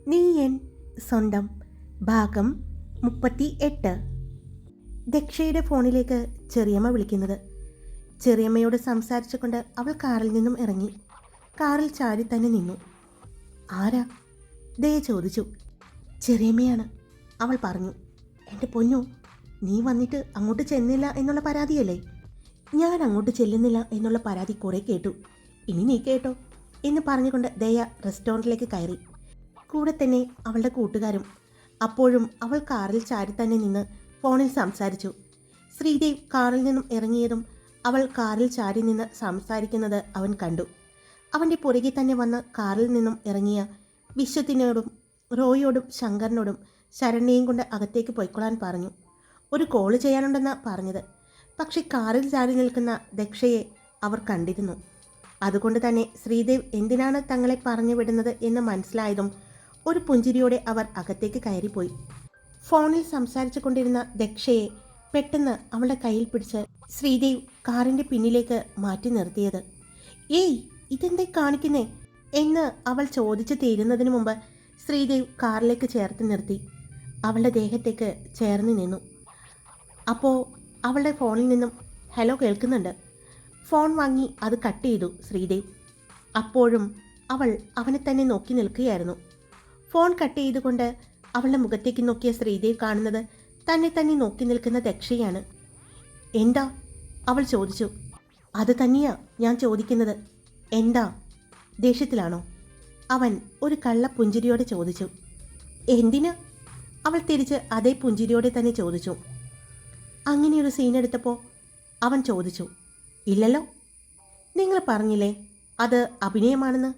നീ എൻ സ്വന്തം ഭാഗം 38. ദക്ഷയുടെ ഫോണിലേക്ക് ചെറിയമ്മ വിളിക്കുന്നത്. ചെറിയമ്മയോട് സംസാരിച്ചുകൊണ്ട് അവൾ കാറിൽ നിന്നും ഇറങ്ങി. കാറിൽ ചാരി തന്നെ നിന്നു. ആരാ? ദയ ചോദിച്ചു. ചെറിയമ്മയാണ്, അവൾ പറഞ്ഞു. എൻ്റെ പൊന്നു, നീ വന്നിട്ട് അങ്ങോട്ട് ചെന്നില്ല എന്നുള്ള പരാതിയല്ലേ? ഞാൻ അങ്ങോട്ട് ചെല്ലുന്നില്ല എന്നുള്ള പരാതി കുറേ കേട്ടു. ഇനി നീ കേട്ടോ എന്ന് പറഞ്ഞുകൊണ്ട് ദയ റെസ്റ്റോറൻറ്റിലേക്ക് കയറി. കൂടെ തന്നെ അവളുടെ കൂട്ടുകാരും. അപ്പോഴും അവൾ കാറിൽ ചാരി തന്നെ നിന്ന് ഫോണിൽ സംസാരിച്ചു. ശ്രീദേവ് കാറിൽ നിന്നും ഇറങ്ങിയതും അവൾ കാറിൽ ചാരി നിന്ന് സംസാരിക്കുന്നത് അവൻ കണ്ടു. അവൻ്റെ പുറകെ തന്നെ വന്ന് കാറിൽ നിന്നും ഇറങ്ങിയ വിശ്വത്തിനോടും റോയിയോടും ശങ്കറിനോടും ശരണ്യയും കൊണ്ട് അകത്തേക്ക് പോയിക്കൊള്ളാൻ പറഞ്ഞു. ഒരു കോള് ചെയ്യാനുണ്ടെന്നാണ് പറഞ്ഞത്. പക്ഷെ കാറിൽ ചാരി നിൽക്കുന്ന ദക്ഷയെ അവർ കണ്ടിരുന്നു. അതുകൊണ്ട് തന്നെ ശ്രീദേവ് എന്തിനാണ് തങ്ങളെ പറഞ്ഞു വിടുന്നത് എന്ന് മനസ്സിലായതും ഒരു പുഞ്ചിരിയോടെ അവർ അകത്തേക്ക് കയറിപ്പോയി. ഫോണിൽ സംസാരിച്ചു കൊണ്ടിരുന്ന ദക്ഷയെ പെട്ടെന്ന് അവളുടെ കയ്യിൽ പിടിച്ച് ശ്രീദേവ് കാറിൻ്റെ പിന്നിലേക്ക് മാറ്റി നിർത്തിയത്. ഏയ്, ഇതെന്തേ കാണിക്കുന്നേ എന്ന് അവൾ ചോദിച്ചു തീരുന്നതിന് മുമ്പ് ശ്രീദേവ് കാറിലേക്ക് ചേർത്ത് നിർത്തി അവളുടെ ദേഹത്തേക്ക് ചേർന്ന് നിന്നു. അപ്പോൾ അവളുടെ ഫോണിൽ നിന്നും ഹലോ കേൾക്കുന്നുണ്ട്. ഫോൺ വാങ്ങി അത് കട്ട് ചെയ്തു ശ്രീദേവ്. അപ്പോഴും അവൾ അവനെ തന്നെ നോക്കി നിൽക്കുകയായിരുന്നു. ഫോൺ കട്ട് ചെയ്തുകൊണ്ട് അവളുടെ മുഖത്തേക്ക് നോക്കിയ ശ്രീദേവ് കാണുന്നത് തന്നെ നോക്കി നിൽക്കുന്ന ദക്ഷയാണ്. എന്താ? അവൾ ചോദിച്ചു. അത് തന്നെയാ ഞാൻ ചോദിക്കുന്നത്. എന്താ? ദേഷ്യത്തിലാണോ? അവൻ ഒരു കള്ള പുഞ്ചിരിയോടെ ചോദിച്ചു. എന്തിനാ? അവൾ തിരിച്ച് അതേ പുഞ്ചിരിയോടെ തന്നെ ചോദിച്ചു. അങ്ങനെയൊരു സീൻ എടുത്തപ്പോൾ അവൻ ചോദിച്ചു. ഇല്ലല്ലോ, നിങ്ങൾ പറഞ്ഞില്ലേ അത് അഭിനയമാണെന്ന്.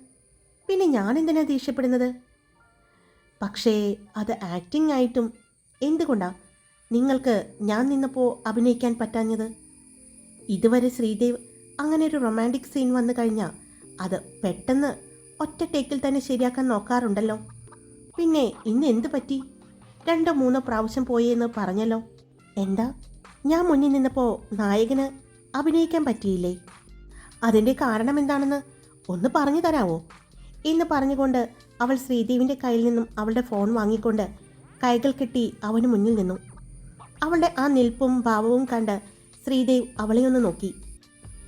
പിന്നെ ഞാൻ എന്തിനാ ദേഷ്യപ്പെടുന്നത്? പക്ഷേ അത് ആക്ടിംഗ് ആയിട്ടും എന്തുകൊണ്ടാ നിങ്ങൾക്ക് ഞാൻ നിന്നപ്പോൾ അഭിനയിക്കാൻ പറ്റാഞ്ഞത്? ഇതുവരെ ശ്രീദേവ് അങ്ങനെ ഒരു റൊമാൻറ്റിക് സീൻ വന്നു കഴിഞ്ഞാൽ അത് പെട്ടെന്ന് ഒറ്റ ടേക്കിൽ തന്നെ ശരിയാക്കാൻ നോക്കാറുണ്ടല്ലോ. പിന്നെ ഇന്ന് എന്ത് പറ്റി? 2-3 പ്രാവശ്യം പോയെന്ന് പറഞ്ഞല്ലോ. എന്താ, ഞാൻ മുന്നിൽ നിന്നപ്പോൾ നായകന് അഭിനയിക്കാൻ പറ്റിയില്ലേ? അതിൻ്റെ കാരണം എന്താണെന്ന് ഒന്ന് പറഞ്ഞു തരാമോ എന്ന് പറഞ്ഞുകൊണ്ട് അവൾ ശ്രീദേവിൻ്റെ കയ്യിൽ നിന്നും അവളുടെ ഫോൺ വാങ്ങിക്കൊണ്ട് കൈകൾ കെട്ടി അവന് മുന്നിൽ നിന്നു. അവളുടെ ആ നിൽപ്പും ഭാവവും കണ്ട് ശ്രീദേവ് അവളെയൊന്ന് നോക്കി.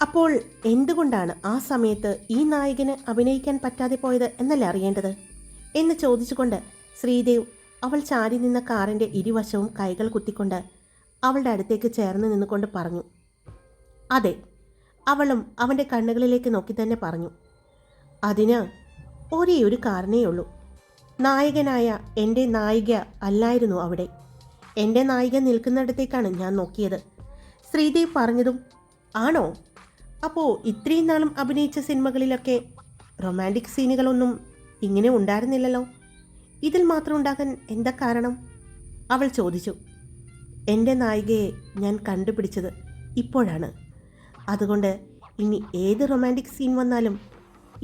അപ്പോൾ എന്തുകൊണ്ടാണ് ആ സമയത്ത് ഈ നായകന് അഭിനയിക്കാൻ പറ്റാതെ പോയത് എന്നല്ലേ അറിയേണ്ടത് എന്ന് ചോദിച്ചുകൊണ്ട് ശ്രീദേവ് അവൾ ചാരി നിന്ന കാറിൻ്റെ ഇരുവശവും കൈകൾ കുത്തിക്കൊണ്ട് അവളുടെ അടുത്തേക്ക് ചേർന്ന് നിന്നുകൊണ്ട് പറഞ്ഞു. അതെ, അവളും അവൻ്റെ കണ്ണുകളിലേക്ക് നോക്കി തന്നെ പറഞ്ഞു. അതിന് ഒരേ ഒരു കാരണേ ഉള്ളൂ. നായകനായ എൻ്റെ നായിക അല്ലായിരുന്നു അവിടെ. എൻ്റെ നായിക നിൽക്കുന്നിടത്തേക്കാണ് ഞാൻ നോക്കിയത്. ശ്രീദേവ് പറഞ്ഞതും ആണോ? അപ്പോൾ ഇത്രയും നാളും അഭിനയിച്ച സിനിമകളിലൊക്കെ റൊമാൻറ്റിക് സീനുകളൊന്നും ഇങ്ങനെ ഉണ്ടായിരുന്നില്ലല്ലോ. ഇതിൽ മാത്രം ഉണ്ടാകാൻ എന്താ കാരണം? അവൾ ചോദിച്ചു. എൻ്റെ നായികയെ ഞാൻ കണ്ടുപിടിച്ചത് ഇപ്പോഴാണ്. അതുകൊണ്ട് ഇനി ഏത് റൊമാൻറ്റിക് സീൻ വന്നാലും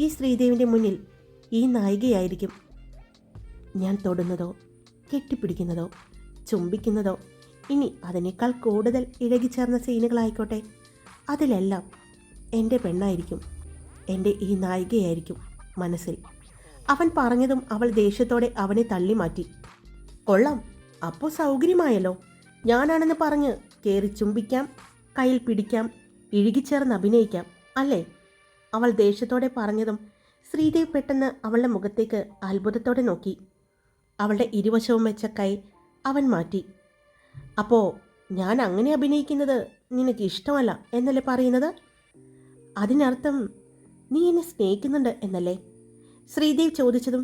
ഈ ശ്രീദേവിൻ്റെ മുന്നിൽ ഈ നായികയായിരിക്കും. ഞാൻ തൊടുന്നതോ കെട്ടിപ്പിടിക്കുന്നതോ ചുംബിക്കുന്നതോ ഇനി അതിനേക്കാൾ കൂടുതൽ ഇഴകിച്ചേർന്ന സീനുകളായിക്കോട്ടെ, അതിലെല്ലാം എൻ്റെ പെണ്ണായിരിക്കും, എൻ്റെ ഈ നായികയായിരിക്കും മനസ്സിൽ. അവൻ പറഞ്ഞതും അവൾ ദേഷ്യത്തോടെ അവനെ തള്ളി മാറ്റി. കൊള്ളാം, അപ്പോൾ സൗകര്യമായല്ലോ. ഞാനാണെന്ന് പറഞ്ഞ് കയറി ചുംബിക്കാം, കയ്യിൽ പിടിക്കാം, ഇഴുകിച്ചേർന്ന് അഭിനയിക്കാം അല്ലേ? അവൾ ദേഷ്യത്തോടെ പറഞ്ഞതും ശ്രീദേവ് പെട്ടെന്ന് അവളുടെ മുഖത്തേക്ക് അത്ഭുതത്തോടെ നോക്കി. അവളുടെ ഇരുവശവും വെച്ച കൈ അവൻ മാറ്റി. അപ്പോൾ ഞാൻ അങ്ങനെ അഭിനയിക്കുന്നത് നിനക്ക് ഇഷ്ടമല്ല എന്നല്ലേ പറയുന്നത്? അതിനർത്ഥം നീ എന്നെ സ്നേഹിക്കുന്നുണ്ട് എന്നല്ലേ? ശ്രീദേവ് ചോദിച്ചതും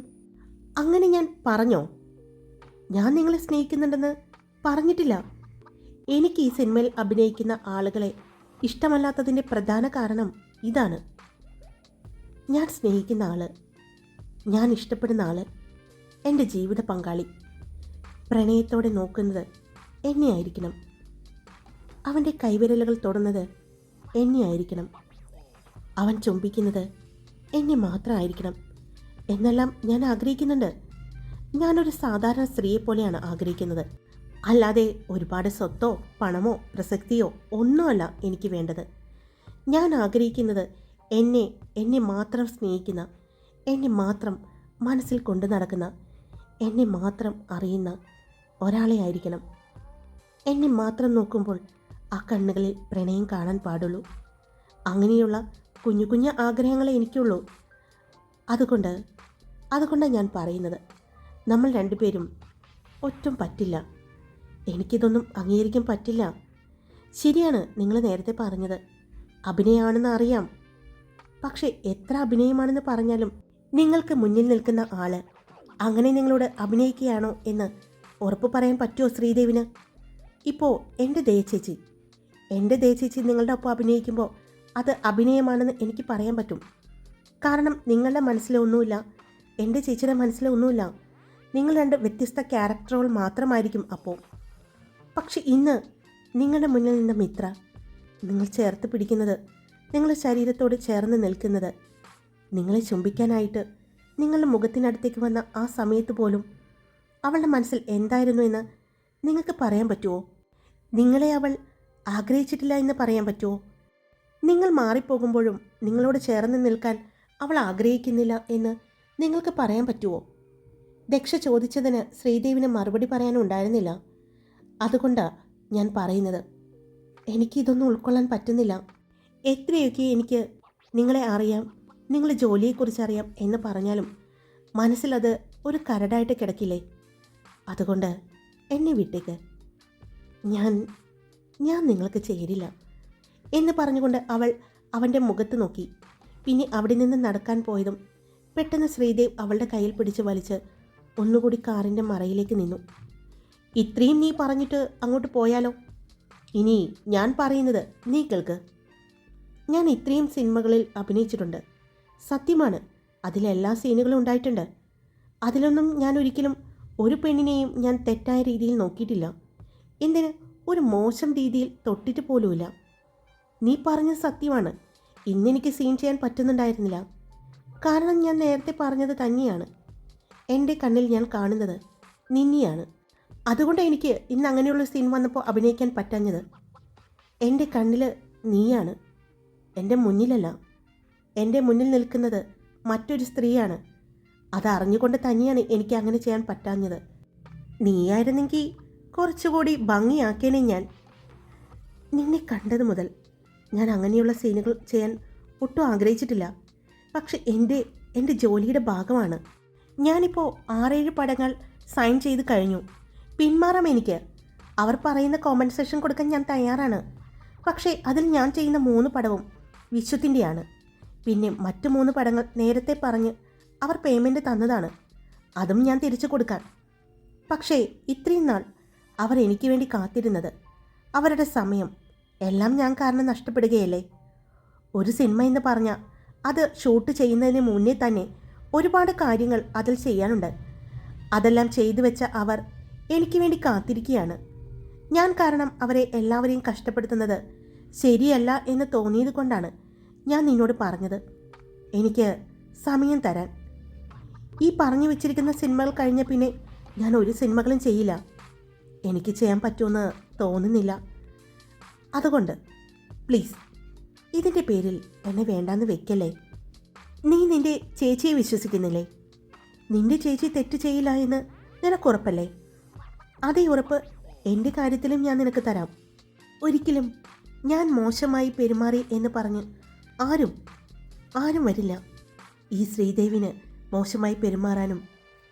അങ്ങനെ ഞാൻ പറഞ്ഞോ? ഞാൻ നിങ്ങളെ സ്നേഹിക്കുന്നുണ്ടെന്ന് പറഞ്ഞിട്ടില്ല. എനിക്ക് ഈ സിനിമയിൽ അഭിനയിക്കുന്ന ആളുകളെ ഇഷ്ടമല്ലാത്തതിൻ്റെ പ്രധാന കാരണം ഇതാണ്. ഞാൻ സ്നേഹിക്കുന്ന ആള്, ഞാൻ ഇഷ്ടപ്പെടുന്ന ആള്, എൻ്റെ ജീവിത പങ്കാളി പ്രണയത്തോടെ നോക്കുന്നത് എന്നെ ആയിരിക്കണം. അവൻ്റെ കൈവിരലുകൾ തൊടുന്നത് എന്നെ ആയിരിക്കണം. അവൻ ചുംബിക്കുന്നത് എന്നെ മാത്രമായിരിക്കണം എന്നെല്ലാം ഞാൻ ആഗ്രഹിക്കുന്നുണ്ട്. ഞാനൊരു സാധാരണ സ്ത്രീയെപ്പോലെയാണ് ആഗ്രഹിക്കുന്നത്. അല്ലാതെ ഒരുപാട് സ്വത്തോ പണമോ പ്രസക്തിയോ ഒന്നുമല്ല എനിക്ക് വേണ്ടത്. ഞാൻ ആഗ്രഹിക്കുന്നത് എന്നെ മാത്രം സ്നേഹിക്കുന്ന, എന്നെ മാത്രം മനസ്സിൽ കൊണ്ടു നടക്കുന്ന, എന്നെ മാത്രം അറിയുന്ന ഒരാളെ ആയിരിക്കണം. എന്നെ മാത്രം നോക്കുമ്പോൾ ആ കണ്ണുകളിൽ പ്രണയം കാണാൻ പാടുള്ളൂ. അങ്ങനെയുള്ള കുഞ്ഞു കുഞ്ഞു ആഗ്രഹങ്ങളെ എനിക്കുള്ളൂ. അതുകൊണ്ടാണ് ഞാൻ പറയുന്നത്, നമ്മൾ രണ്ടുപേരും ഒട്ടും പറ്റില്ല. എനിക്കിതൊന്നും അംഗീകരിക്കാൻ പറ്റില്ല. ശരിയാണ് നിങ്ങൾ നേരത്തെ പറഞ്ഞത്, അഭിനയമാണെന്ന് അറിയാം. പക്ഷേ എത്ര അഭിനയമാണെന്ന് പറഞ്ഞാലും നിങ്ങൾക്ക് മുന്നിൽ നിൽക്കുന്ന ആള് അങ്ങനെ നിങ്ങളോട് അഭിനയിക്കുകയാണോ എന്ന് ഉറപ്പ് പറയാൻ പറ്റുമോ ശ്രീദേവിന്? ഇപ്പോൾ എൻ്റെ ദയചേച്ചി നിങ്ങളുടെ ഒപ്പം അഭിനയിക്കുമ്പോൾ അത് അഭിനയമാണെന്ന് എനിക്ക് പറയാൻ പറ്റും. കാരണം നിങ്ങളുടെ മനസ്സിലൊന്നുമില്ല, എൻ്റെ ചേച്ചിയുടെ മനസ്സിലൊന്നുമില്ല. നിങ്ങൾ രണ്ട് വ്യത്യസ്ത ക്യാരക്ടറുകൾ മാത്രമായിരിക്കും അപ്പോൾ. പക്ഷെ ഇന്ന് നിങ്ങളുടെ മുന്നിൽ നിന്ന മിത്ര, നിങ്ങൾ ചേർത്ത് പിടിക്കുന്നത്, നിങ്ങളുടെ ശരീരത്തോട് ചേർന്ന് നിൽക്കുന്നത്, നിങ്ങളെ ചുംബിക്കാനായിട്ട് നിങ്ങളുടെ മുഖത്തിനടുത്തേക്ക് വന്ന ആ സമയത്ത് പോലും അവളുടെ മനസ്സിൽ എന്തായിരുന്നു എന്ന് നിങ്ങൾക്ക് പറയാൻ പറ്റുമോ? നിങ്ങളെ അവൾ ആഗ്രഹിച്ചിട്ടില്ല എന്ന് പറയാൻ പറ്റുമോ? നിങ്ങൾ മാറിപ്പോകുമ്പോഴും നിങ്ങളോട് ചേർന്ന് നിൽക്കാൻ അവൾ ആഗ്രഹിക്കുന്നില്ല എന്ന് നിങ്ങൾക്ക് പറയാൻ പറ്റുമോ? ദക്ഷ ചോദിച്ചതിന് ശ്രീദേവിന് മറുപടി പറയാനുണ്ടായിരുന്നില്ല. അതുകൊണ്ടാണ് ഞാൻ പറയുന്നത്, എനിക്കിതൊന്നും ഉൾക്കൊള്ളാൻ പറ്റുന്നില്ല. എത്രയൊക്കെ എനിക്ക് നിങ്ങളെ അറിയാം, നിങ്ങളുടെ ജോലിയെക്കുറിച്ച് അറിയാം എന്ന് പറഞ്ഞാലും മനസ്സിലത് ഒരു കരടായിട്ട് കിടക്കില്ലേ? അതുകൊണ്ട് എന്നെ വിട്ടേക്ക്, ഞാൻ നിങ്ങൾക്ക് ചേരില്ല എന്ന് പറഞ്ഞുകൊണ്ട് അവൾ അവൻ്റെ മുഖത്ത് നോക്കി. പിന്നെ അവിടെ നിന്ന് നടക്കാൻ പോയതും പെട്ടെന്ന് ശ്രീദേവ് അവളുടെ കയ്യിൽ പിടിച്ച് വലിച്ച് ഒന്നുകൂടി കാറിൻ്റെ മറയിലേക്ക് നിന്നു. ഇത്രയും നീ പറഞ്ഞിട്ട് അങ്ങോട്ട് പോയാലോ? ഇനി ഞാൻ പറയുന്നത് നീ കേൾക്ക്. ഞാൻ ഇത്രയും സിനിമകളിൽ അഭിനയിച്ചിട്ടുണ്ട്, സത്യമാണ്. അതിലെല്ലാ സീനുകളും ഉണ്ടായിട്ടുണ്ട്. അതിലൊന്നും ഞാൻ ഒരിക്കലും ഒരു പെണ്ണിനെയും ഞാൻ തെറ്റായ രീതിയിൽ നോക്കിയിട്ടില്ല. എന്തിന്, ഒരു മോശം രീതിയിൽ തൊട്ടിട്ട് പോലുമില്ല. നീ പറഞ്ഞത് സത്യമാണ്. ഇന്നെനിക്ക് സീൻ ചെയ്യാൻ പറ്റുന്നുണ്ടായിരുന്നില്ല. കാരണം ഞാൻ നേരത്തെ പറഞ്ഞത് തന്നെയാണ്, എൻ്റെ കണ്ണിൽ ഞാൻ കാണുന്നത് നിന്നെയാണ്. അതുകൊണ്ട് എനിക്ക് ഇന്ന് അങ്ങനെയുള്ള സീൻ വന്നപ്പോൾ അഭിനയിക്കാൻ പറ്റാഞ്ഞത്. എൻ്റെ കണ്ണിൽ നീയാണ്, എൻ്റെ മുന്നിലല്ല. എൻ്റെ മുന്നിൽ നിൽക്കുന്നത് മറ്റൊരു സ്ത്രീയാണ്. അതറിഞ്ഞുകൊണ്ട് തന്നെയാണ് എനിക്ക് അങ്ങനെ ചെയ്യാൻ പറ്റാഞ്ഞത്. നീയായിരുന്നെങ്കിൽ കുറച്ചുകൂടി ഭംഗിയാക്കേനെ ഞാൻ. നിന്നെ കണ്ടത് മുതൽ ഞാൻ അങ്ങനെയുള്ള സീനുകൾ ചെയ്യാൻ ഒട്ടും ആഗ്രഹിച്ചിട്ടില്ല. പക്ഷെ എൻ്റെ ജോലിയുടെ ഭാഗമാണ്. ഞാനിപ്പോൾ 6-7 പടങ്ങൾ സൈൻ ചെയ്ത് കഴിഞ്ഞു. പിന്മാറാം എനിക്ക്. അവർ പറയുന്ന കോമ്പൻസേഷൻ കൊടുക്കാൻ ഞാൻ തയ്യാറാണ്. പക്ഷേ അതിൽ ഞാൻ ചെയ്യുന്ന 3 പടവും വിശ്വത്തിൻ്റെയാണ്. പിന്നെ മറ്റു 3 പടങ്ങൾ നേരത്തെ പറഞ്ഞ് അവർ പേയ്മെൻറ്റ് തന്നതാണ്. അതും ഞാൻ തിരിച്ചു കൊടുക്കാൻ. പക്ഷേ ഇത്രയും നാൾ അവർ എനിക്ക് വേണ്ടി കാത്തിരുന്നത്, അവരുടെ സമയം എല്ലാം ഞാൻ കാരണം നഷ്ടപ്പെടുകയല്ലേ? ഒരു സിനിമ എന്ന് പറഞ്ഞാൽ അത് ഷൂട്ട് ചെയ്യുന്നതിന് മുന്നേ തന്നെ ഒരുപാട് കാര്യങ്ങൾ അതിൽ ചെയ്യാനുണ്ട്. അതെല്ലാം ചെയ്തു വെച്ച അവർ എനിക്ക് വേണ്ടി കാത്തിരിക്കുകയാണ്. ഞാൻ കാരണം അവരെ എല്ലാവരെയും കഷ്ടപ്പെടുത്തുന്നത് ശരിയല്ല എന്ന് തോന്നിയത് കൊണ്ടാണ് ഞാൻ നിന്നോട് പറഞ്ഞത്, എനിക്ക് സമയം തരാൻ. ഈ പറഞ്ഞു വെച്ചിരിക്കുന്ന സിനിമകൾ കഴിഞ്ഞ പിന്നെ ഞാൻ ഒരു സിനിമകളും ചെയ്യില്ല. എനിക്ക് ചെയ്യാൻ പറ്റുമെന്ന് തോന്നുന്നില്ല. അതുകൊണ്ട് പ്ലീസ് ഇതിൻ്റെ പേരിൽ എന്നെ വേണ്ടാന്ന് വെക്കല്ലേ. നീ നിൻ്റെ ചേച്ചിയെ വിശ്വസിക്കുന്നില്ലേ? നിൻ്റെ ചേച്ചി തെറ്റ് ചെയ്യില്ല എന്ന് നിനക്കുറപ്പല്ലേ? അതേ ഉറപ്പ് എൻ്റെ കാര്യത്തിലും ഞാൻ നിനക്ക് തരാം. ഒരിക്കലും ഞാൻ മോശമായി പെരുമാറി എന്ന് പറഞ്ഞ് ആരും വരില്ല. ഈ ശ്രീദേവിന് മോശമായി പെരുമാറാനും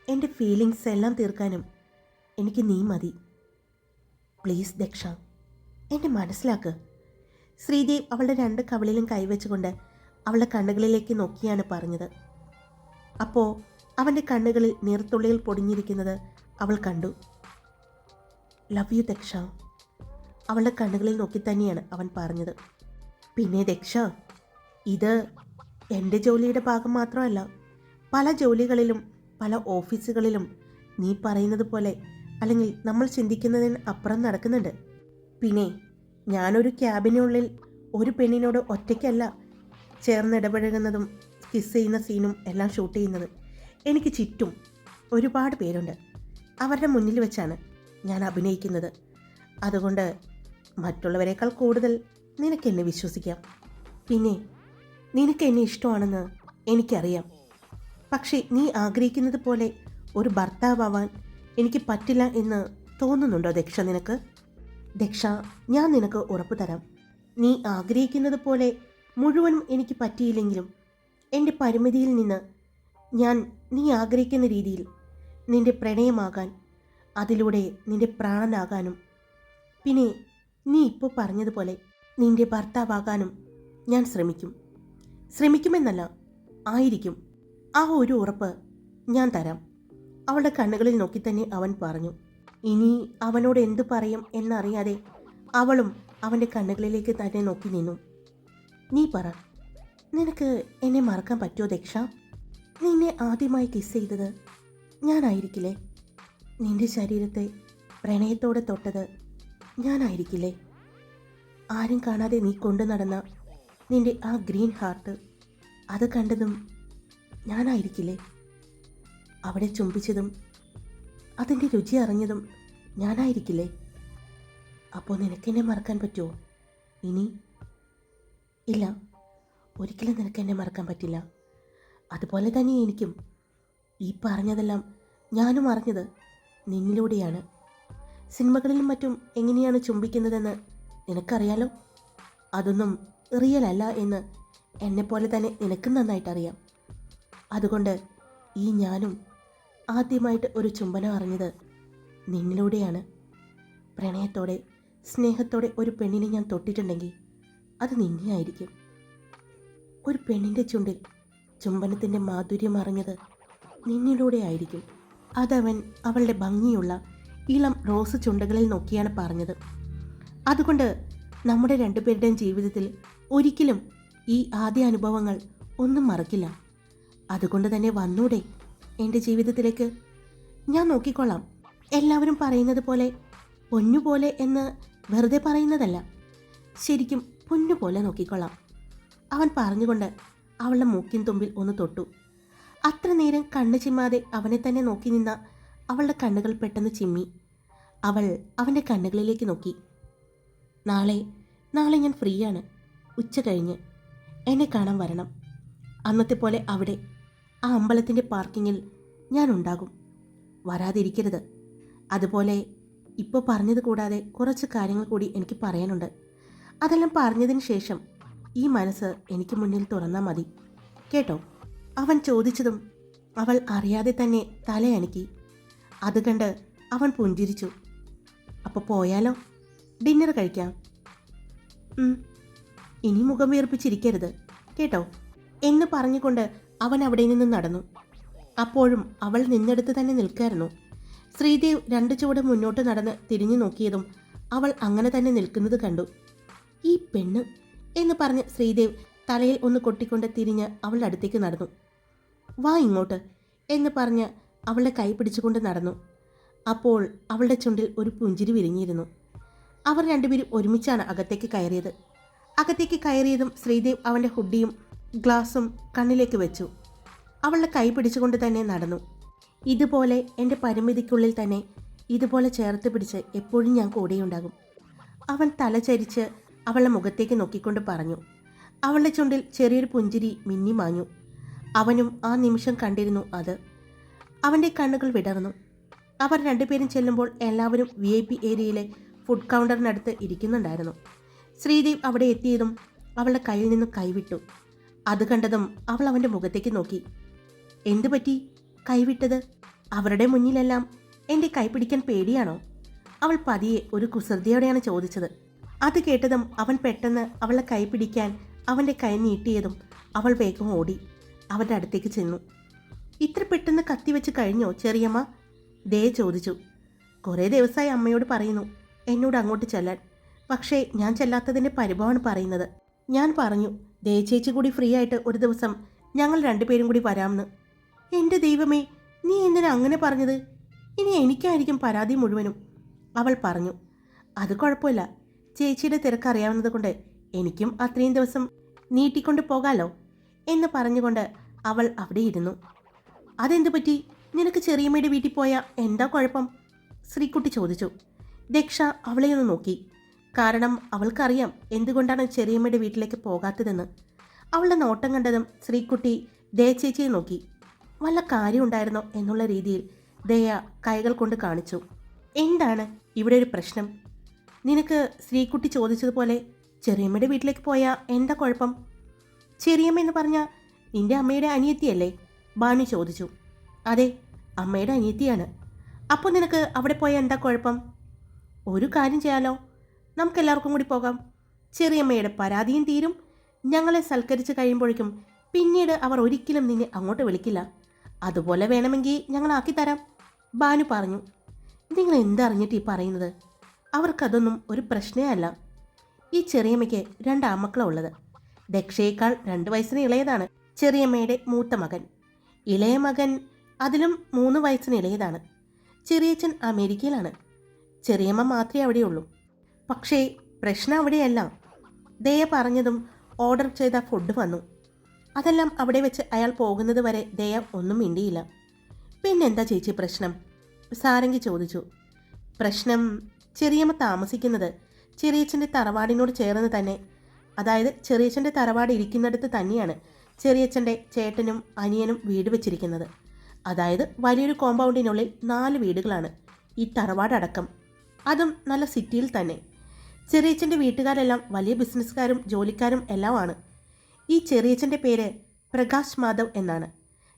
എൻ്റെ ഫീലിങ്സ് എല്ലാം തീർക്കാനും എനിക്ക് നീ മതി. പ്ലീസ് ദക്ഷ, എന്നെ മനസ്സിലാക്ക്. ശ്രീദേവ് അവളുടെ 2 കവിളിലും കൈവച്ചുകൊണ്ട് അവളുടെ കണ്ണുകളിലേക്ക് നോക്കിയാണ് പറഞ്ഞത്. അപ്പോൾ അവൻ്റെ കണ്ണുകളിൽ നീർത്തുള്ളികൾ പൊടിഞ്ഞിരിക്കുന്നത് അവൾ കണ്ടു. ലവ് യു ദക്ഷ, അവളുടെ കണ്ണുകളിൽ നോക്കി തന്നെയാണ് അവൻ പറഞ്ഞത്. പിന്നെ ദക്ഷ, ഇത് എൻ്റെ ജോലിയുടെ ഭാഗം മാത്രമല്ല, പല ജോലികളിലും പല ഓഫീസുകളിലും നീ പറയുന്നത് പോലെ അല്ലെങ്കിൽ നമ്മൾ ചിന്തിക്കുന്നതിന് അപ്പുറം നടക്കുന്നുണ്ട്. പിന്നെ ഞാനൊരു ക്യാബിനുള്ളിൽ ഒരു പെണ്ണിനോട് ഒറ്റയ്ക്കല്ല ചേർന്നിടപഴകുന്നതും കിസ് ചെയ്യുന്ന സീനും എല്ലാം ഷൂട്ട് ചെയ്യുന്നത്. എനിക്ക് ചുറ്റും ഒരുപാട് പേരുണ്ട്. അവരുടെ മുന്നിൽ വെച്ചാണ് ഞാൻ അഭിനയിക്കുന്നത്. അതുകൊണ്ട് മറ്റുള്ളവരെക്കാൾ കൂടുതൽ നിനക്കെന്നെ വിശ്വസിക്കാം. പിന്നെ നിനക്ക് എന്നെ ഇഷ്ടമാണെന്ന് എനിക്കറിയാം. പക്ഷേ നീ ആഗ്രഹിക്കുന്നത് പോലെ ഒരു ഭർത്താവാൻ എനിക്ക് പറ്റില്ല എന്ന് തോന്നുന്നുണ്ടോ ദക്ഷ നിനക്ക്? ദക്ഷ, ഞാൻ നിനക്ക് ഉറപ്പ് തരാം, നീ ആഗ്രഹിക്കുന്നത് പോലെ മുഴുവനും എനിക്ക് പറ്റിയില്ലെങ്കിലും എൻ്റെ പരിമിതിയിൽ നിന്ന് ഞാൻ നീ ആഗ്രഹിക്കുന്ന രീതിയിൽ നിൻ്റെ പ്രണയമാകാൻ, അതിലൂടെ നിൻ്റെ പ്രാണനാകാനും, പിന്നെ നീ ഇപ്പോൾ പറഞ്ഞതുപോലെ നിൻ്റെ ഭർത്താവാകാനും ഞാൻ ശ്രമിക്കുമെന്നല്ല, ആയിരിക്കും. ആ ഒരു ഉറപ്പ് ഞാൻ തരാം. അവളുടെ കണ്ണുകളിൽ നോക്കി തന്നെ അവൻ പറഞ്ഞു. ഇനി അവനോട് എന്തു പറയും എന്നറിയാതെ അവളും അവൻ്റെ കണ്ണുകളിലേക്ക് തന്നെ നോക്കി നിന്നു. നീ പറ, നിനക്ക് എന്നെ മറക്കാൻ പറ്റുമോ ദക്ഷ? നിന്നെ ആദ്യമായി കിസ് ചെയ്തത് ഞാനായിരിക്കില്ലേ? നിന്റെ ശരീരത്തെ പ്രണയത്തോടെ തൊട്ടത് ഞാനായിരിക്കില്ലേ? ആരും കാണാതെ നീ കൊണ്ടു നടന്ന നിന്റെ ആ ഗ്രീൻ ഹാർട്ട്, അത് കണ്ടതും ഞാനായിരിക്കില്ലേ? അവിടെ ചുംബിച്ചതും അതിൻ്റെ രുചി അറിഞ്ഞതും ഞാനായിരിക്കില്ലേ? അപ്പോൾ നിനക്കെന്നെ മറക്കാൻ പറ്റുമോ ഇനി? ഇല്ല, ഒരിക്കലും നിനക്കെന്നെ മറക്കാൻ പറ്റില്ല. അതുപോലെ തന്നെ എനിക്കും. ഈ പറഞ്ഞതെല്ലാം ഞാനും അറിഞ്ഞത് നിന്നിലൂടെയാണ്. സിനിമകളിലും മറ്റും എങ്ങനെയാണ് ചുംബിക്കുന്നതെന്ന് നിനക്കറിയാലോ. അതൊന്നും റിയൽ അല്ല എന്ന് എന്നെപ്പോലെ തന്നെ നിനക്കും നന്നായിട്ടറിയാം. അതുകൊണ്ട് ഈ ഞാനും ആദ്യമായിട്ട് ഒരു ചുംബനം അറിഞ്ഞത് നിന്നിലൂടെയാണ്. പ്രണയത്തോടെ സ്നേഹത്തോടെ ഒരു പെണ്ണിനെ ഞാൻ തൊട്ടിട്ടുണ്ടെങ്കിൽ അത് നിന്നെയായിരിക്കും. ഒരു പെണ്ണിൻ്റെ ചുണ്ടിൽ ചുംബനത്തിൻ്റെ മാധുര്യം അറിഞ്ഞത് നിന്നിലൂടെ ആയിരിക്കും. അതവൻ അവളുടെ ഭംഗിയുള്ള ഇളം റോസ് ചുണ്ടുകളിൽ നോക്കിയാണ് പറഞ്ഞത്. അതുകൊണ്ട് നമ്മുടെ രണ്ടുപേരുടെയും ജീവിതത്തിൽ ഒരിക്കലും ഈ ആദ്യ അനുഭവങ്ങൾ ഒന്നും മറക്കില്ല. അതുകൊണ്ട് തന്നെ വന്നൂടെ എൻ്റെ ജീവിതത്തിലേക്ക്? ഞാൻ നോക്കിക്കൊള്ളാം. എല്ലാവരും പറയുന്നത് പോലെ പൊന്നുപോലെ എന്ന് വെറുതെ പറയുന്നതല്ല, ശരിക്കും പൊന്നുപോലെ നോക്കിക്കൊള്ളാം. അവൻ പറഞ്ഞുകൊണ്ട് അവളുടെ മൂക്കിൻ തുമ്പിൽ ഒന്ന് തൊട്ടു. അത്ര നേരം കണ്ണ് ചിമ്മാതെ അവനെ തന്നെ നോക്കി നിന്ന അവളുടെ കണ്ണുകൾ പെട്ടെന്ന് ചിമ്മി. അവൾ അവൻ്റെ കണ്ണുകളിലേക്ക് നോക്കി. നാളെ ഞാൻ ഫ്രീ ആണ്. ഉച്ച കഴിഞ്ഞ് എന്നെ കാണാൻ വരണം. അന്നത്തെ പോലെ അവിടെ ആ അമ്പലത്തിൻ്റെ പാർക്കിങ്ങിൽ ഞാൻ ഉണ്ടാകും. വരാതിരിക്കരുത്. അതുപോലെ ഇപ്പോൾ പറഞ്ഞത് കൂടാതെ കുറച്ച് കാര്യങ്ങൾ കൂടി എനിക്ക് പറയാനുണ്ട്. അതെല്ലാം പറഞ്ഞതിന് ശേഷം ഈ മനസ്സ് എനിക്ക് മുന്നിൽ തുറന്നാൽ മതി, കേട്ടോ? അവൻ ചോദിച്ചതും അവൾ അറിയാതെ തന്നെ തലയനക്കി. അത് കണ്ട് അവൻ പുഞ്ചിരിച്ചു. അപ്പോൾ പോയാലോ? ഡിന്നർ കഴിക്കാം. ഇനി മുഖം വീർപ്പിച്ചിരിക്കരുത്, കേട്ടോ എന്ന് പറഞ്ഞുകൊണ്ട് അവൻ അവിടെ നിന്ന് നടന്നു. അപ്പോഴും അവൾ നിന്നെടുത്ത് തന്നെ നിൽക്കായിരുന്നു. ശ്രീദേവ് 2 ചുവട് മുന്നോട്ട് നടന്ന് തിരിഞ്ഞു നോക്കിയതും അവൾ അങ്ങനെ തന്നെ നിൽക്കുന്നത് കണ്ടു. ഈ പെണ്ണ് എന്ന് പറഞ്ഞ് ശ്രീദേവ് തലയിൽ ഒന്ന് കൊട്ടിക്കൊണ്ട് തിരിഞ്ഞ് അവളുടെ അടുത്തേക്ക് നടന്നു. വാ ഇങ്ങോട്ട് എന്ന് പറഞ്ഞ് അവളുടെ കൈ പിടിച്ചുകൊണ്ട് നടന്നു. അപ്പോൾ അവളുടെ ചുണ്ടിൽ ഒരു പുഞ്ചിരി വിരിഞ്ഞിരുന്നു. അവർ രണ്ടുപേരും ഒരുമിച്ചാണ് അകത്തേക്ക് കയറിയത്. അകത്തേക്ക് കയറിയതും ശ്രീദേവ് അവൻ്റെ ഹുഡിയും ഗ്ലാസും കണ്ണിലേക്ക് വെച്ചു. അവളുടെ കൈ പിടിച്ചുകൊണ്ട് തന്നെ നടന്നു. ഇതുപോലെ എൻ്റെ പരിമിതിക്കുള്ളിൽ തന്നെ ഇതുപോലെ ചേർത്ത് പിടിച്ച് എപ്പോഴും ഞാൻ കൂടെയുണ്ടാകും. അവൻ തല ചരിച്ച് അവളുടെ മുഖത്തേക്ക് നോക്കിക്കൊണ്ട് പറഞ്ഞു. അവളുടെ ചുണ്ടിൽ ചെറിയൊരു പുഞ്ചിരി മിന്നി മാഞ്ഞു. അവനും ആ നിമിഷം കണ്ടിരുന്നു അത്. അവൻ്റെ കണ്ണുകൾ വിടർന്നു. അവർ രണ്ടുപേരും ചെല്ലുമ്പോൾ എല്ലാവരും VIP ഏരിയയിലെ ഫുഡ് കൗണ്ടറിനടുത്ത് ഇരിക്കുന്നുണ്ടായിരുന്നു. ശ്രീദേവ് അവിടെ എത്തിയതും അവളുടെ കയ്യിൽ നിന്നും കൈവിട്ടു. അത് കണ്ടതും അവൾ അവൻ്റെ മുഖത്തേക്ക് നോക്കി. എന്തു പറ്റി കൈവിട്ടത്? അവരുടെ മുന്നിലെല്ലാം എൻ്റെ കൈ പിടിക്കാൻ പേടിയാണോ? അവൾ പതിയെ ഒരു കുസൃതിയോടെയാണ് ചോദിച്ചത്. അത് കേട്ടതും അവൻ പെട്ടെന്ന് അവളെ കൈ പിടിക്കാൻ അവൻ്റെ കൈ നീട്ടിയതും അവൾ വേഗം ഓടി അവൻ്റെ അടുത്തേക്ക് ചെന്നു. ഇത്ര പെട്ടെന്ന് കത്തിവെച്ച് കഴിഞ്ഞോ ചെറിയമ്മ? ദേ ചോദിച്ചു. കുറേ ദിവസമായി അമ്മയോട് പറയുന്നു എന്നോട് അങ്ങോട്ട് ചെല്ലാൻ. പക്ഷേ ഞാൻ ചെല്ലാത്തതിൻ്റെ പരിഭവമാണ് പറയുന്നത്. ഞാൻ പറഞ്ഞു ദേ ചേച്ചി കൂടി ഫ്രീ ആയിട്ട് ഒരു ദിവസം ഞങ്ങൾ രണ്ടുപേരും കൂടി വരാമെന്ന്. എൻ്റെ ദൈവമേ, നീ എന്തിനാ അങ്ങനെ പറഞ്ഞത്? ഇനി എനിക്കായിരിക്കും പരാതി മുഴുവനും, അവൾ പറഞ്ഞു. അത് കുഴപ്പമില്ല, ചേച്ചിയുടെ തിരക്കറിയാവുന്നത് കൊണ്ട് എനിക്കും അത്രയും ദിവസം നീട്ടിക്കൊണ്ട് പോകാലോ എന്ന് പറഞ്ഞുകൊണ്ട് അവൾ അവിടെ ഇരുന്നു. അതെന്തു പറ്റി? നിനക്ക് ചെറിയമ്മയുടെ വീട്ടിൽ പോയാൽ എന്താ കുഴപ്പം? ശ്രീക്കുട്ടി ചോദിച്ചു. ദക്ഷ അവളെ ഒന്ന് നോക്കി. കാരണം അവൾക്കറിയാം എന്തുകൊണ്ടാണ് ചെറിയമ്മയുടെ വീട്ടിലേക്ക് പോകാത്തതെന്ന്. അവളുടെ നോട്ടം കണ്ടതും ശ്രീക്കുട്ടി ദേ ചേച്ചിയെ നോക്കി. വല്ല കാര്യം ഉണ്ടായിരുന്നോ എന്നുള്ള രീതിയിൽ ദയ കൈകൾ കൊണ്ട് കാണിച്ചു. എന്താണ് ഇവിടെ ഒരു പ്രശ്നം? നിനക്ക് ശ്രീകുട്ടി ചോദിച്ചതുപോലെ ചെറിയമ്മയുടെ വീട്ടിലേക്ക് പോയാൽ എന്താ കുഴപ്പം? ചെറിയമ്മ എന്ന് പറഞ്ഞാൽ നിന്റെ അമ്മയുടെ അനിയത്തിയല്ലേ? ബാനു ചോദിച്ചു. അതെ, അമ്മയുടെ അനിയത്തിയാണ്. അപ്പോൾ നിനക്ക് അവിടെ പോയാൽ എന്താ കുഴപ്പം? ഒരു കാര്യം ചെയ്യാലോ, നമുക്കെല്ലാവർക്കും കൂടി പോകാം. ചെറിയമ്മയുടെ പരാതിയും തീരും. ഞങ്ങളെ സൽക്കരിച്ച് കഴിയുമ്പോഴേക്കും പിന്നീട് അവർ ഒരിക്കലും നിന്നെ അങ്ങോട്ട് വിളിക്കില്ല. അതുപോലെ വേണമെങ്കിൽ ഞങ്ങളാക്കി തരാം, ബാനു പറഞ്ഞു. നിങ്ങൾ എന്തറിഞ്ഞിട്ട് ഈ പറയുന്നത്? അവർക്കതൊന്നും ഒരു പ്രശ്നമേ അല്ല. ഈ ചെറിയമ്മയ്ക്ക് 2 ആൺമക്കളാണ് ഉള്ളത്. ദക്ഷയേക്കാൾ 2 വയസ്സിന് ഇളയതാണ് ചെറിയമ്മയുടെ മൂത്ത മകൻ. ഇളയ മകൻ അതിലും 3 വയസ്സിന് ഇളയതാണ്. ചെറിയച്ഛൻ അമേരിക്കയിലാണ്. ചെറിയമ്മ മാത്രമേ അവിടെയുള്ളൂ. പക്ഷേ പ്രശ്നം അവിടെയല്ല. ദയ പറഞ്ഞതും ഓർഡർ ചെയ്ത ഫുഡ് വന്നു. അതെല്ലാം അവിടെ വെച്ച് അയാൾ പോകുന്നത് വരെ ദയ ഒന്നും മിണ്ടിയില്ല. പിന്നെന്താ ചേച്ചി പ്രശ്നം? സാരംഗി ചോദിച്ചു. പ്രശ്നം ചെറിയമ്മ താമസിക്കുന്നത് ചെറിയച്ഛൻ്റെ തറവാടിനോട് ചേർന്ന് തന്നെ. അതായത് ചെറിയച്ഛൻ്റെ തറവാട് ഇരിക്കുന്നിടത്ത് തന്നെയാണ് ചെറിയച്ഛൻ്റെ ചേട്ടനും അനിയനും വീട് വെച്ചിരിക്കുന്നത്. അതായത് വലിയൊരു കോമ്പൗണ്ടിനുള്ളിൽ 4 വീടുകളാണ് ഈ തറവാടടക്കം. അതും നല്ല സിറ്റിയിൽ തന്നെ. ചെറിയച്ഛൻ്റെ വീട്ടുകാരെല്ലാം വലിയ ബിസിനസ്സുകാരും ജോലിക്കാരും എല്ലാമാണ്. ഈ ചെറിയച്ഛൻ്റെ പേര് പ്രകാശ് മാധവ് എന്നാണ്.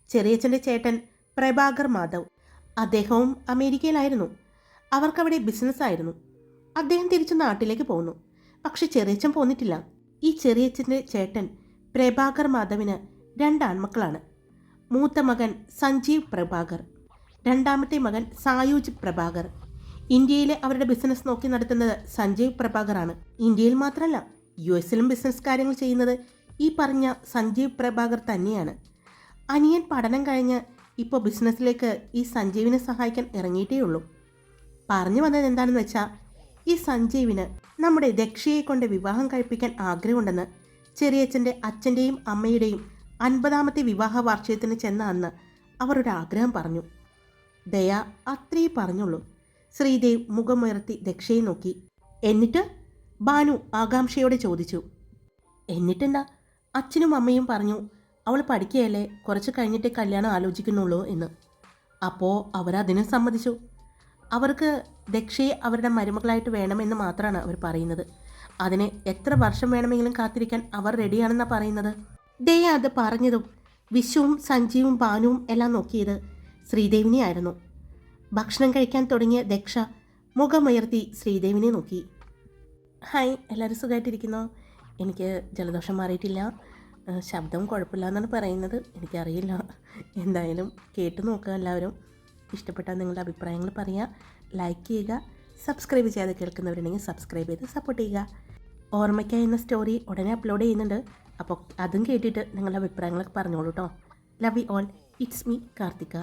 ചെറിയച്ഛൻ്റെ ചേട്ടൻ പ്രഭാകർ മാധവ്. അദ്ദേഹവും അമേരിക്കയിലായിരുന്നു. അവർക്കവിടെ ബിസിനസ്സായിരുന്നു. അദ്ദേഹം തിരിച്ച് നാട്ടിലേക്ക് പോന്നു. പക്ഷെ ചെറിയച്ഛൻ പോന്നിട്ടില്ല. ഈ ചെറിയച്ഛൻ്റെ ചേട്ടൻ പ്രഭാകർ മാധവിന് 2 ആൺമക്കളാണ്. മൂത്ത മകൻ സഞ്ജീവ് പ്രഭാകർ, രണ്ടാമത്തെ മകൻ സായൂജ് പ്രഭാകർ. ഇന്ത്യയിൽ അവരുടെ ബിസിനസ് നോക്കി നടത്തുന്നത് സഞ്ജീവ് പ്രഭാകറാണ്. ഇന്ത്യയിൽ മാത്രമല്ല, US-ലും ബിസിനസ് കാര്യങ്ങൾ ചെയ്യുന്നത് ഈ പറഞ്ഞ സഞ്ജീവ് പ്രഭാകർ തന്നെയാണ്. അനിയൻ പഠനം കഴിഞ്ഞ് ഇപ്പോൾ ബിസിനസ്സിലേക്ക് ഈ സഞ്ജീവിനെ സഹായിക്കാൻ ഇറങ്ങിയിട്ടേ ഉള്ളൂ. പറഞ്ഞു വന്നത് എന്താണെന്ന് വെച്ചാൽ, ഈ സഞ്ജീവിന് നമ്മുടെ ദക്ഷയെ കൊണ്ട് വിവാഹം കഴിപ്പിക്കാൻ ആഗ്രഹമുണ്ടെന്ന് ചെറിയച്ഛൻ്റെ അച്ഛൻ്റെയും അമ്മയുടെയും 50ാമത്തെ വിവാഹ വാർഷികത്തിന് ചെന്ന അന്ന് അവരൊരാഗ്രഹം പറഞ്ഞു. ദയ അത്രേ പറഞ്ഞുള്ളൂ. ശ്രീദേവ് മുഖമുയർത്തി ദക്ഷയെ നോക്കി. എന്നിട്ട്? ബാനു ആകാംക്ഷയോടെ ചോദിച്ചു. എന്നിട്ടെന്താ, അച്ഛനും അമ്മയും പറഞ്ഞു അവൾ പഠിക്കുകയല്ലേ, കുറച്ച് കഴിഞ്ഞിട്ടേ കല്യാണം ആലോചിക്കുന്നുള്ളൂ എന്ന്. അപ്പോൾ അവരതിന് സമ്മതിച്ചു. അവർക്ക് ദക്ഷയെ അവരുടെ മരുമകളായിട്ട് വേണമെന്ന് മാത്രമാണ് അവർ പറയുന്നത്. അതിന് എത്ര വർഷം വേണമെങ്കിലും കാത്തിരിക്കാൻ അവർ റെഡിയാണെന്നാണ് പറയുന്നത്. ദയ അത് പറഞ്ഞതും വിശ്വവും സഞ്ജീവും ബാനുവും എല്ലാം നോക്കിയത് ശ്രീദേവിനെയായിരുന്നു. ഭക്ഷണം കഴിക്കാൻ തുടങ്ങിയ ദക്ഷ മുഖമുയർത്തി ശ്രീദേവിനെ നോക്കി. ഹായ്, എല്ലാവരും സുഖമായിട്ടിരിക്കുന്നോ? എനിക്ക് ജലദോഷം മാറിയിട്ടില്ല. ശബ്ദം കുഴപ്പമില്ല എന്നാണ് പറയുന്നത്. എനിക്കറിയില്ല. എന്തായാലും കേട്ട് നോക്കുക എല്ലാവരും. ഇഷ്ടപ്പെട്ടാൽ നിങ്ങളുടെ അഭിപ്രായങ്ങൾ പറയുക, ലൈക്ക് ചെയ്യുക. സബ്സ്ക്രൈബ് ചെയ്യാതെ കേൾക്കുന്നവരുണ്ടെങ്കിൽ സബ്സ്ക്രൈബ് ചെയ്ത് സപ്പോർട്ട് ചെയ്യുക. ഓർമ്മയ്ക്കായി എന്ന സ്റ്റോറി ഉടനെ അപ്ലോഡ് ചെയ്യുന്നുണ്ട്. അപ്പോൾ അതും കേട്ടിട്ട് നിങ്ങളുടെ അഭിപ്രായങ്ങളൊക്കെ പറഞ്ഞോളൂ കേട്ടോ. Love you all. It's me Karthika.